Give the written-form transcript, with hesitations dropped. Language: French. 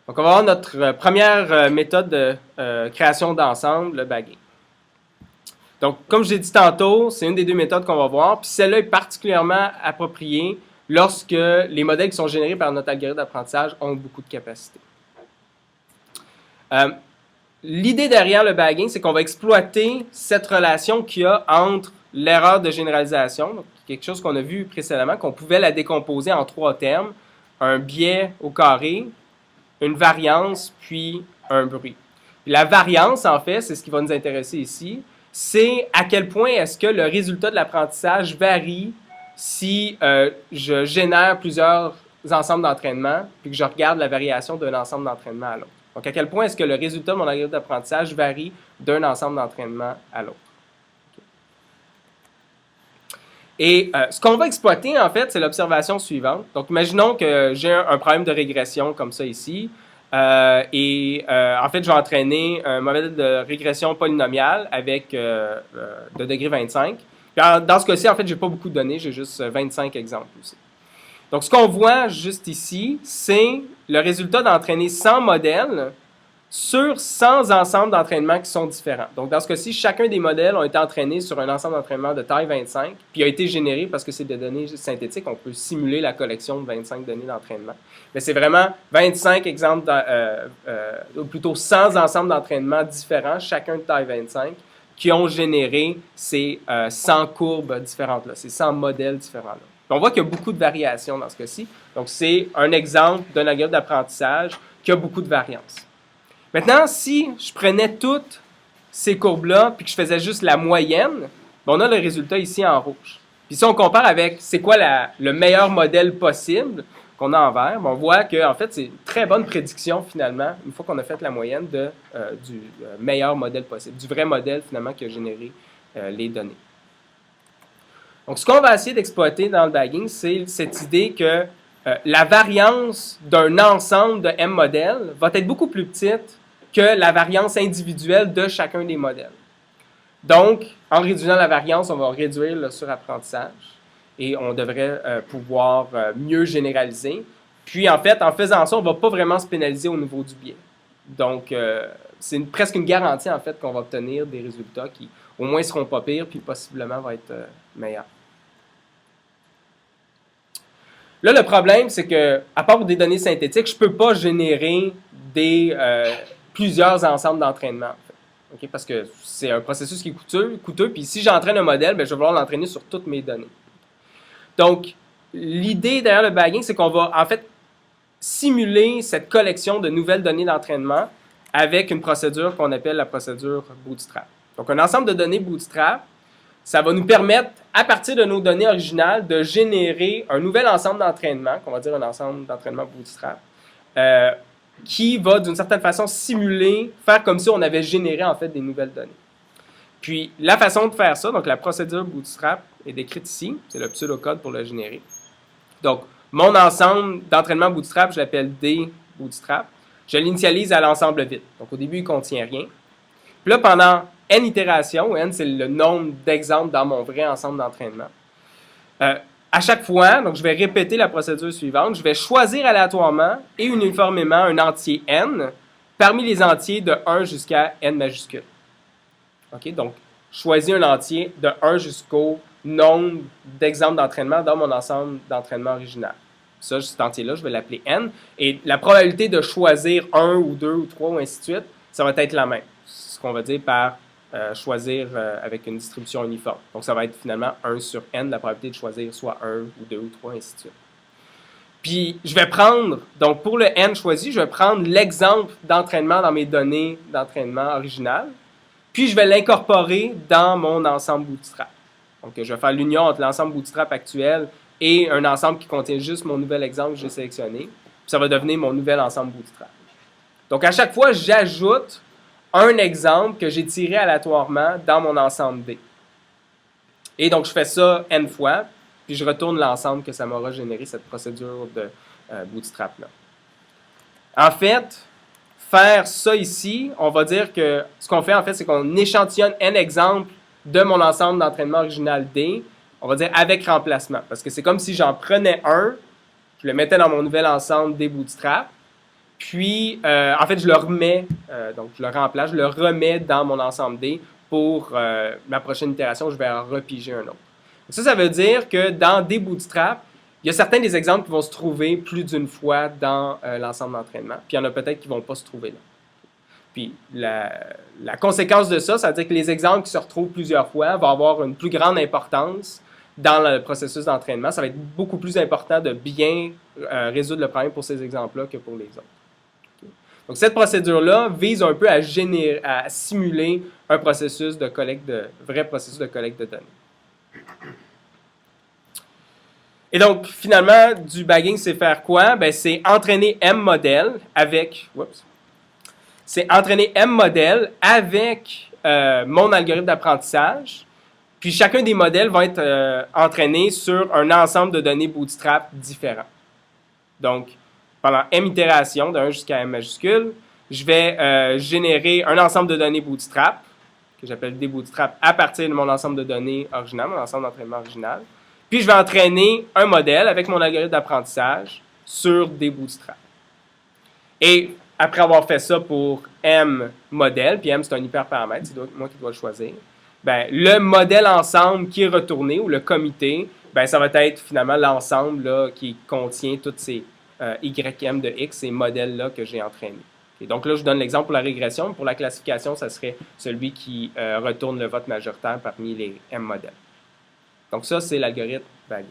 Donc, on va voir notre première méthode de création d'ensemble, le bagging. Donc, comme je l'ai dit tantôt, c'est une des deux méthodes qu'on va voir. Puis celle-là est particulièrement appropriée lorsque les modèles qui sont générés par notre algorithme d'apprentissage ont beaucoup de capacité. L'idée derrière le bagging, c'est qu'on va exploiter cette relation qu'il y a entre l'erreur de généralisation, donc quelque chose qu'on a vu précédemment, qu'on pouvait la décomposer en trois termes, un biais au carré, une variance, puis un bruit. La variance, en fait, c'est ce qui va nous intéresser ici, c'est à quel point est-ce que le résultat de l'apprentissage varie si je génère plusieurs ensembles d'entraînement, puis que je regarde la variation d'un ensemble d'entraînement à l'autre. Donc, à quel point est-ce que le résultat de mon algorithme d'apprentissage varie d'un ensemble d'entraînement à l'autre. Et ce qu'on va exploiter, en fait, c'est l'observation suivante. Donc, imaginons que j'ai un problème de régression comme ça ici. En fait, je vais entraîner un modèle de régression polynomiale avec de degré 25. Puis, dans ce cas-ci, en fait, je n'ai pas beaucoup de données, j'ai juste 25 exemples aussi. Donc, ce qu'on voit juste ici, c'est le résultat d'entraîner 100 modèles sur 100 ensembles d'entraînement qui sont différents. Donc, dans ce cas-ci, chacun des modèles ont été entraînés sur un ensemble d'entraînement de taille 25, puis a été généré parce que c'est des données synthétiques. On peut simuler la collection de 25 données d'entraînement. Mais c'est vraiment 25 exemples, ou plutôt 100 ensembles d'entraînement différents, chacun de taille 25, qui ont généré ces 100 courbes différentes-là, ces 100 modèles différents-là. On voit qu'il y a beaucoup de variations dans ce cas-ci. Donc, c'est un exemple d'un algorithme d'apprentissage qui a beaucoup de variance. Maintenant, si je prenais toutes ces courbes-là puis que je faisais juste la moyenne, on a le résultat ici en rouge. Puis si on compare avec c'est quoi le meilleur modèle possible qu'on a en vert, on voit que en fait, c'est une très bonne prédiction finalement, une fois qu'on a fait la moyenne du meilleur modèle possible, du vrai modèle finalement qui a généré les données. Donc, ce qu'on va essayer d'exploiter dans le bagging, c'est cette idée que la variance d'un ensemble de M modèles va être beaucoup plus petite que la variance individuelle de chacun des modèles. Donc, en réduisant la variance, on va réduire le surapprentissage et on devrait pouvoir mieux généraliser. Puis, en fait, en faisant ça, on ne va pas vraiment se pénaliser au niveau du biais. Donc, c'est presque une garantie, en fait, qu'on va obtenir des résultats qui, au moins, ne seront pas pires, puis possiblement vont être meilleurs. Là, le problème, c'est que, à part des données synthétiques, je ne peux pas générer plusieurs ensembles d'entraînement. En fait. Okay? Parce que c'est un processus qui est coûteux. Puis si j'entraîne un modèle, bien, je vais vouloir l'entraîner sur toutes mes données. Donc, l'idée derrière le bagging, c'est qu'on va, en fait, simuler cette collection de nouvelles données d'entraînement avec une procédure qu'on appelle la procédure Bootstrap. Donc, un ensemble de données Bootstrap, ça va nous permettre, à partir de nos données originales, de générer un nouvel ensemble d'entraînement, qu'on va dire un ensemble d'entraînement Bootstrap, qui va, d'une certaine façon, simuler, faire comme si on avait généré, en fait, des nouvelles données. Puis, la façon de faire ça, donc la procédure Bootstrap est décrite ici, c'est le pseudocode pour le générer. Donc, mon ensemble d'entraînement Bootstrap, je l'appelle D Bootstrap. Je l'initialise à l'ensemble vide. Donc, au début, il ne contient rien. Puis là, pendant N itérations, N, c'est le nombre d'exemples dans mon vrai ensemble d'entraînement. À chaque fois, donc je vais répéter la procédure suivante. Je vais choisir aléatoirement et uniformément un entier N parmi les entiers de 1 jusqu'à N majuscule. OK? Donc, je choisis un entier de 1 jusqu'au nombre d'exemples d'entraînement dans mon ensemble d'entraînement original. Ça, cet entier-là, je vais l'appeler N. Et la probabilité de choisir 1 ou 2 ou 3 ou ainsi de suite, ça va être la même. C'est ce qu'on va dire par choisir avec une distribution uniforme. Donc, ça va être finalement 1 sur N, la probabilité de choisir soit 1 ou 2 ou 3, ainsi de suite. Puis, je vais prendre, donc pour le N choisi, je vais prendre l'exemple d'entraînement dans mes données d'entraînement originales, puis je vais l'incorporer dans mon ensemble Bootstrap. Donc, je vais faire l'union entre l'ensemble Bootstrap actuel et un ensemble qui contient juste mon nouvel exemple que j'ai sélectionné. Puis, ça va devenir mon nouvel ensemble Bootstrap. Donc, à chaque fois, j'ajoute un exemple que j'ai tiré aléatoirement dans mon ensemble D. Et donc, je fais ça N fois, puis je retourne l'ensemble que ça m'aura généré, cette procédure de Bootstrap-là. En fait, faire ça ici, on va dire que ce qu'on fait, en fait, c'est qu'on échantillonne N exemples de mon ensemble d'entraînement original D, on va dire avec remplacement. Parce que c'est comme si j'en prenais un, je le mettais dans mon nouvel ensemble D Bootstrap, Puis, en fait, je le remets, donc je le remplace, je le remets dans mon ensemble D pour ma prochaine itération, je vais en repiger un autre. Ça veut dire que dans des bootstraps, il y a certains des exemples qui vont se trouver plus d'une fois dans l'ensemble d'entraînement, puis il y en a peut-être qui ne vont pas se trouver là. Puis la conséquence de ça, ça veut dire que les exemples qui se retrouvent plusieurs fois vont avoir une plus grande importance dans le processus d'entraînement. Ça va être beaucoup plus important de bien résoudre le problème pour ces exemples-là que pour les autres. Donc, cette procédure-là vise un peu à simuler un processus de vrai processus de collecte de données. Et donc, finalement, du bagging, c'est faire quoi? Ben, c'est entraîner M modèle avec... C'est entraîner M modèle avec mon algorithme d'apprentissage. Puis, chacun des modèles va être entraîné sur un ensemble de données bootstrap différents. Donc, pendant M itérations, de 1 jusqu'à M majuscule, je vais générer un ensemble de données bootstrap, que j'appelle des bootstrap à partir de mon ensemble de données original, mon ensemble d'entraînement original. Puis, je vais entraîner un modèle avec mon algorithme d'apprentissage sur des bootstraps. Et après avoir fait ça pour M modèle, puis M c'est un hyperparamètre, c'est moi qui dois le choisir, ben, le modèle ensemble qui est retourné, ou le comité, ben, ça va être finalement l'ensemble qui contient toutes ces YM de X, ces modèles-là que j'ai entraînés. Et donc là, je donne l'exemple pour la régression. Pour la classification, ça serait celui qui retourne le vote majoritaire parmi les M modèles. Donc ça, c'est l'algorithme bagging.